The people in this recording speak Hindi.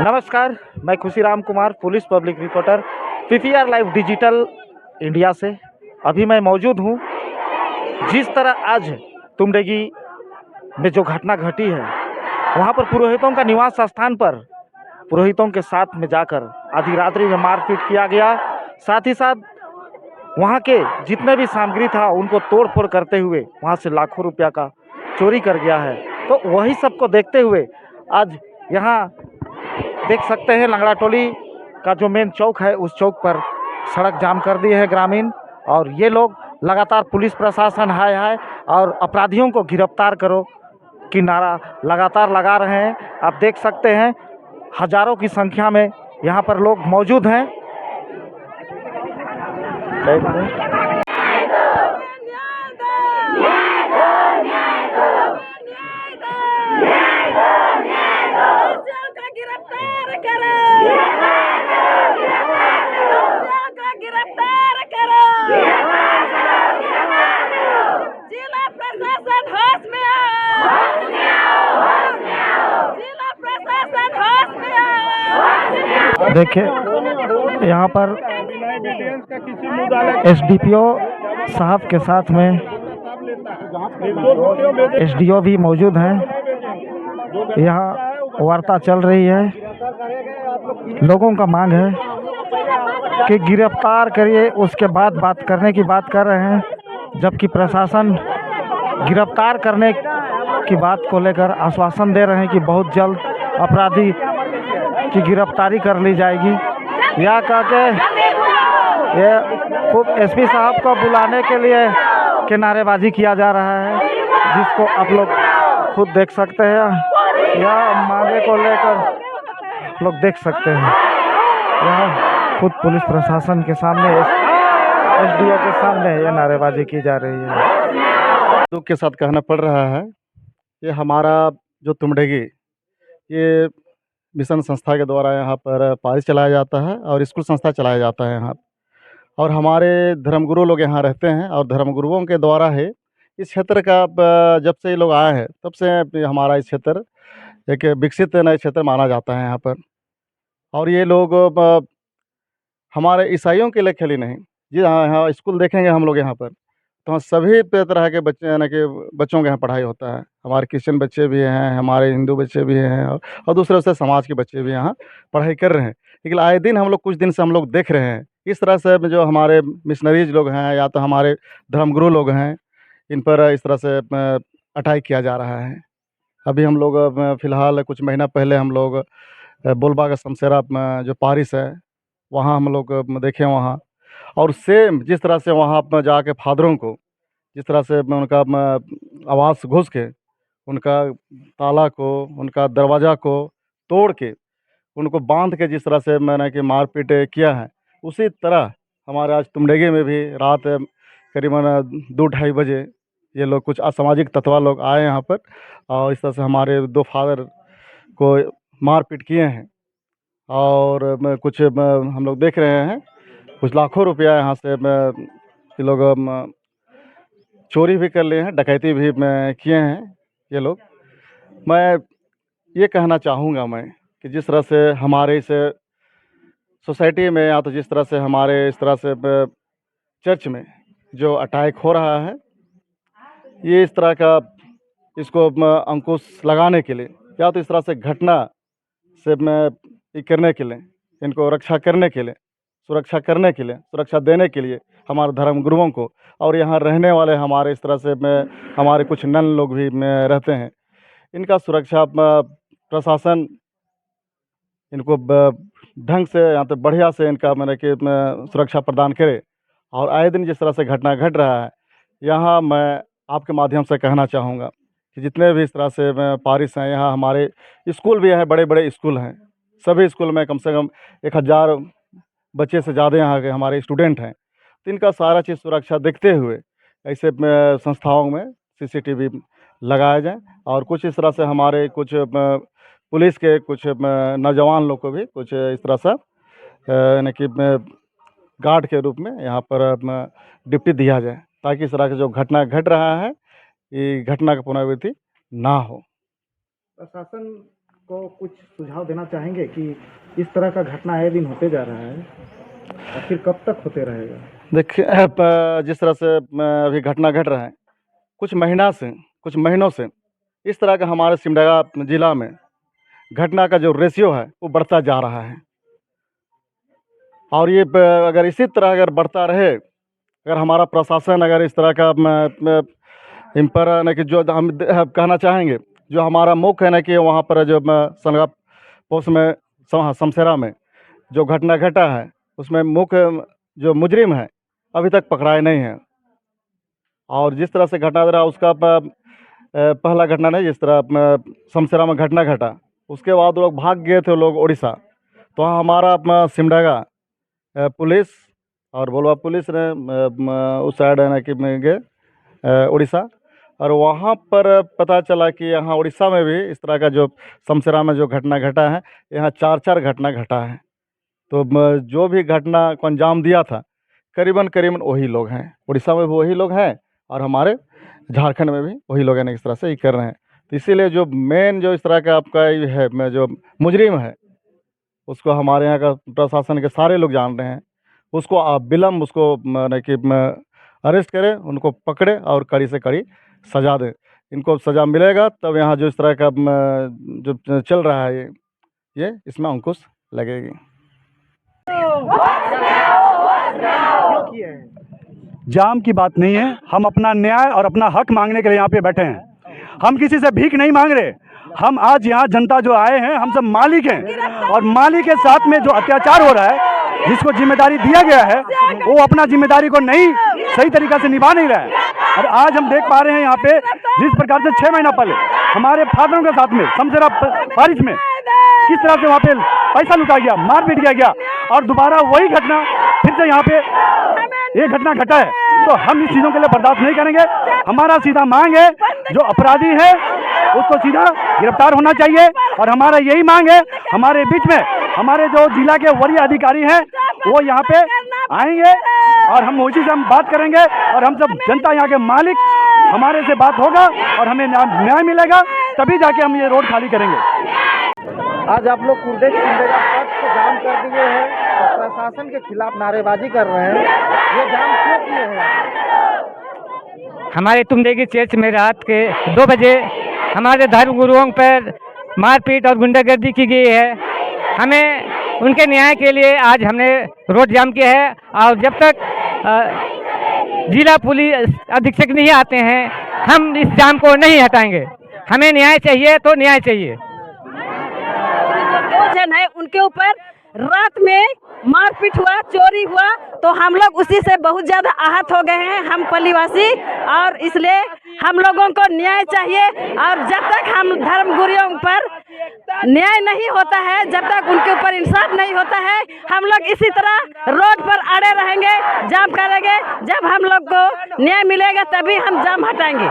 नमस्कार, मैं Khushiram Kumar, police public reporter, PPR live digital India से। अभी मैं मौजूद हूँ जिस तरह आज तुमडेगी में जो घटना घटी है, वहाँ पर पुरोहितों का निवास स्थान पर पुरोहितों के साथ में जाकर आधी रात्रि में मारपीट किया गया। साथ ही साथ वहाँ के जितने भी सामग्री था उनको तोड़ फोड़ करते हुए वहाँ से लाखों रुपया का चोरी कर गया है। तो वही सबको देखते हुए आज यहाँ देख सकते हैं लंगड़ा टोली का जो मेन चौक है उस चौक पर सड़क जाम कर दी है ग्रामीण, और ये लोग लगातार पुलिस प्रशासन हाय हाय और अपराधियों को गिरफ्तार करो की नारा लगातार लगा रहे हैं। आप देख सकते हैं हजारों की संख्या में यहाँ पर लोग मौजूद हैं। देखिए यहाँ पर एसडीपीओ साहब के साथ में एसडीओ भी मौजूद हैं। यहाँ वार्ता चल रही है। लोगों का मांग है कि गिरफ्तार करिए, उसके बाद बात करने की बात कर रहे हैं, जबकि प्रशासन गिरफ्तार करने की बात को लेकर आश्वासन दे रहे हैं कि बहुत जल्द अपराधी की गिरफ्तारी कर ली जाएगी। यह कह के ये खूब एसपी साहब को बुलाने के लिए के नारेबाजी किया जा रहा है, जिसको आप लोग खुद देख सकते हैं। यह मांगे को लेकर लोग देख सकते हैं। यह खुद पुलिस प्रशासन के सामने एसडीओ के सामने ये नारेबाजी की जा रही है। दुख के साथ कहना पड़ रहा है, ये हमारा जो तुमडेगी ये मिशन संस्था के द्वारा यहाँ पर पारिश चलाया जाता है और स्कूल संस्था चलाया जाता है यहाँ। और हमारे धर्मगुरु लोग यहाँ रहते हैं और धर्मगुरुओं के द्वारा है इस क्षेत्र का जब से ये लोग आए हैं तब से हमारा इस क्षेत्र एक विकसित नए क्षेत्र माना जाता है यहाँ पर। और ये लोग हमारे ईसाइयों के लिए खेली नहीं जी। हाँ, यहाँ स्कूल देखेंगे हम लोग यहाँ पर तो वहाँ सभी तरह के बच्चे यानी कि बच्चों के यहाँ पढ़ाई होता है। हमारे क्रिश्चियन बच्चे भी हैं, हमारे हिंदू बच्चे भी हैं और दूसरे दूसरे समाज के बच्चे भी यहाँ पढ़ाई कर रहे हैं। लेकिन आए दिन हम लोग कुछ दिन से हम लोग देख रहे हैं इस तरह से जो हमारे मिशनरीज लोग हैं या तो हमारे धर्मगुरु लोग हैं, इन पर इस तरह से अटैक किया जा रहा है। अभी हम लोग फ़िलहाल कुछ महीना पहले हम लोग बोलबा का शमशेरा जो पारिश है वहाँ हम लोग देखे वहाँ, और सेम जिस तरह से वहाँ पर जाके फादरों को जिस तरह से उनका आवास घुस के उनका ताला को उनका दरवाज़ा को तोड़ के उनको बांध के जिस तरह से मैंने कि मारपीट किया है, उसी तरह हमारे आज तुमडेगी में भी रात करीबन 2-2:30 बजे ये लोग कुछ असामाजिक तत्व लोग आए यहाँ पर और इस तरह से हमारे 2 फादर को मारपीट किए हैं। और कुछ हम लोग देख रहे हैं कुछ लाखों रुपया यहाँ से ये लोग चोरी भी कर लिए हैं, डकैती भी किए हैं ये लोग। मैं ये कहना चाहूँगा मैं कि जिस तरह से हमारे इस सोसाइटी में या तो जिस तरह से हमारे इस तरह से चर्च में जो अटैक हो रहा है, ये इस तरह का इसको अंकुश लगाने के लिए या तो इस तरह से घटना से ये करने के लिए, इनको रक्षा करने के लिए, सुरक्षा करने के लिए, सुरक्षा देने के लिए हमारे धर्म गुरुओं को और यहाँ रहने वाले हमारे इस तरह से हमारे कुछ नन लोग भी रहते हैं, इनका सुरक्षा प्रशासन इनको ढंग से या तो बढ़िया से इनका मैंने कि सुरक्षा प्रदान करे। और आए दिन जिस तरह से घटना घट रहा है, यहाँ मैं आपके माध्यम से कहना चाहूँगा कि जितने भी इस तरह से पारिश हैं, यहाँ हमारे स्कूल भी हैं, बड़े बड़े स्कूल हैं, सभी स्कूल में कम से कम 1000 बच्चे से ज़्यादा यहाँ के हमारे स्टूडेंट हैं। तो इनका सारा चीज़ सुरक्षा देखते हुए ऐसे संस्थाओं में सीसीटीवी लगाया जाए और कुछ इस तरह से हमारे कुछ पुलिस के कुछ नौजवान लोग को भी कुछ इस तरह से यानी कि गार्ड के रूप में यहाँ पर ड्यूटी दिया जाए, ताकि इस तरह का जो घटना घट रहा है ये घटना का पुनरावृत्ति ना हो। प्रशासन को कुछ सुझाव देना चाहेंगे कि इस तरह का घटना आए दिन होते जा रहा है, आखिर कब तक होते रहेगा? देखिए, जिस तरह से अभी घटना घट रहा है, कुछ महीनों से इस तरह का हमारे सिमडेगा जिला में घटना का जो रेशियो है वो बढ़ता जा रहा है। और ये अगर इसी तरह अगर बढ़ता रहे, अगर हमारा प्रशासन अगर इस तरह का इन पर न कि जो हम कहना चाहेंगे, जो हमारा मुख्य है ना कि वहाँ पर जो सनगा पोस्ट में समसेरा में जो घटना घटा है, उसमें मुख्य जो मुजरिम है अभी तक पकड़ाए नहीं हैं। और जिस तरह से घटना रहा उसका पहला घटना नहीं, जिस तरह समसेरा में घटना घटा उसके बाद वो लोग भाग गए थे लोग उड़ीसा। तो वहाँ हमारा अपना सिमडेगा पुलिस और बोलवा पुलिस ने उस साइड है ना कि में गए उड़ीसा, और वहाँ पर पता चला कि यहाँ उड़ीसा में भी इस तरह का जो समसेरा में जो घटना घटा है, यहाँ 4 घटना घटा है। तो जो भी घटना को अंजाम दिया था करीबन वही लोग हैं, उड़ीसा में भी वही लोग हैं और हमारे झारखंड में भी वही लोग हैं, इस तरह से ये कर रहे हैं। तो इसीलिए जो मेन जो इस तरह का आपका ये है जो मुजरिम है उसको हमारे यहाँ का प्रशासन के सारे लोग जान रहे हैं, उसको विलम्ब उसको माने कि अरेस्ट करें, उनको पकड़े और कड़ी से कड़ी सज़ा दें। इनको सज़ा मिलेगा तब यहाँ जो इस तरह का जो चल रहा है ये इसमें अंकुश लगेगी। जाम की बात नहीं है, हम अपना न्याय और अपना हक मांगने के लिए यहाँ पे बैठे हैं। हम किसी से भीख नहीं मांग रहे। हम आज यहाँ जनता जो आए हैं हम सब मालिक हैं, और मालिक के साथ में जो अत्याचार हो रहा है, जिसको जिम्मेदारी दिया गया है वो अपना जिम्मेदारी को नहीं सही तरीक़ा से निभा नहीं रहा है। और आज हम देख पा रहे हैं यहाँ पे जिस प्रकार से 6 महीना पहले हमारे फादरों के साथ में समसेरा बारिश में किस तरह से वहाँ पे पैसा लुटा गया, मारपीट किया गया, और दोबारा वही घटना फिर से यहाँ पे ये घटना घटा है। तो हम इस चीज़ों के लिए बर्दाश्त नहीं करेंगे। हमारा सीधा मांग है जो अपराधी है उसको सीधा गिरफ्तार होना चाहिए, और हमारा यही मांग है हमारे बीच में हमारे जो जिला के वरीय अधिकारी हैं वो यहाँ पे आएंगे और हम उसी से हम बात करेंगे, और हम सब जनता यहाँ के मालिक हमारे से बात होगा और हमें न्याय मिलेगा, तभी जाके हम ये रोड खाली करेंगे। आज आप लोग कुर्देश सिमडेगा पथ को जाम कर दिए हैं और प्रशासन के खिलाफ नारेबाजी कर रहे हैं, ये जाम क्यों किए हैं? हमारे तुमडेगी चर्च में रात के 2 बजे हमारे धर्म गुरुओं पर मारपीट और गुंडागर्दी की गई है। हमें उनके न्याय के लिए आज हमने रोड जाम किया है, और जब तक जिला पुलिस अधीक्षक नहीं आते हैं हम इस जाम को नहीं हटाएंगे। हमें न्याय चाहिए तो न्याय चाहिए। जन है उनके ऊपर रात में मारपीट हुआ, चोरी हुआ, तो हम लोग उसी से बहुत ज़्यादा आहत हो गए हैं हम पल्लीवासी, और इसलिए हम लोगों को न्याय चाहिए। और जब तक हम धर्म गुरुओं पर न्याय नहीं होता है, जब तक उनके ऊपर इंसाफ नहीं होता है, हम लोग इसी तरह रोड पर अड़े रहेंगे, जाम करेंगे। जब हम लोग को न्याय मिलेगा तभी हम जाम हटाएंगे।